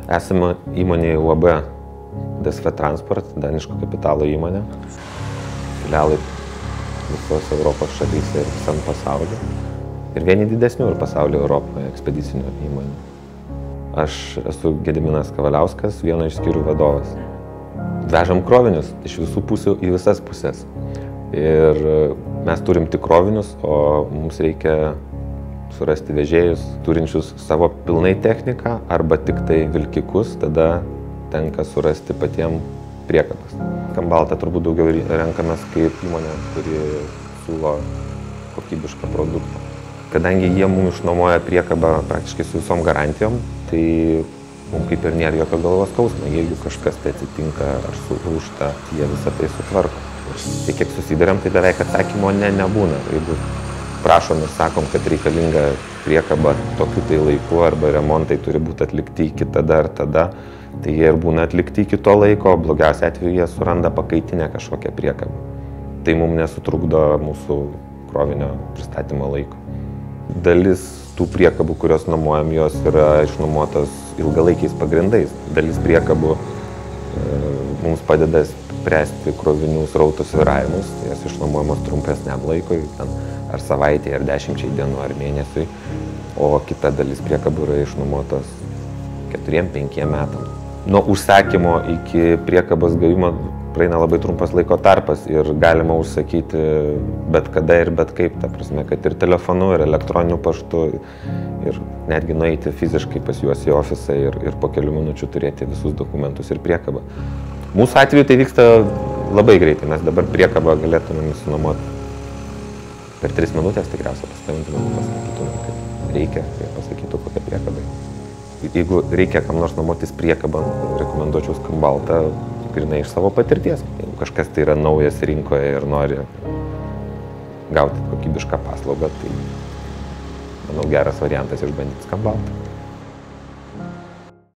Esame įmonėje UAB DSV Transport, daniško kapitalo įmonė. Filialai visos Europos šalyse ir visam pasaulyje. Ir vieni didesnių ir pasaulio Europoje ekspedicinių įmonių. Aš esu Gediminas Kavaliauskas, vieno iš skyrių vadovas. Vežam krovinius iš visų pusių į visas pusės. Ir mes turim tik krovinius, o mums reikia surasti vežėjus, turinčius savo pilnai techniką arba tik tai vilkikus, tada tenka surasti patiem priekabas. Kambaltą turbūt daugiau renkamės kaip įmonė, kuri siūlo kokybišką produktą. Kadangi jie mums išnuomoja priekabą praktiškai su visom garantijom, tai mums kaip ir nėra jokio galvos skausmo. Jeigu kažkas tai atsitinka ar sulūžta, jie visą tai sutvarko. Tai kiek susidarėm, tai beveik atsakymo nebūna. Jeigu prašom ir sakom, kad reikalinga priekaba tokiu tai laiku arba remontai turi būti atlikti iki tada ar tada, tai jie ir būna atlikti iki to laiko, blogiausia atveju jie suranda pakaitinę kažkokią priekabą. Tai mums nesutrukdo mūsų krovinio pristatymo laiko. Dalis tų priekabų, kurios nuomojam, jos yra išnuomotos ilgalaikiais pagrindais. Dalis priekabų mums padeda spręsti krovinių srauto svyravimus, jas išnuomojamos trumpesniam laikui, ar savaitėje, ar 10 dienų, ar mėnesiui, o kita dalis priekabų yra išnuomotos 4-5 metam. Nuo užsakymo iki priekabos gavimo praeina labai trumpas laiko tarpas ir galima užsakyti bet kada ir bet kaip, ta prasme, kad ir telefonu, ir elektroniniu paštu, ir netgi nueiti fiziškai pas juos į ofisą ir po kelių minučių turėti visus dokumentus ir priekabą. Mūsų atveju tai vyksta labai greitai, mes dabar priekabą galėtumėm išsinuomoti per 3 minutės, tikriausiai paskambintumėm, pasakytumėm, kad reikia, ir pasakytų kokią priekabą. Jeigu reikia kam nors nuomotis priekabą, rekomenduočiau Skambaltą grynai iš savo patirties. Jeigu kažkas tai yra naujas rinkoje ir nori gauti kokybišką paslaugą, tai manau geras variantas išbandyti Skambaltą.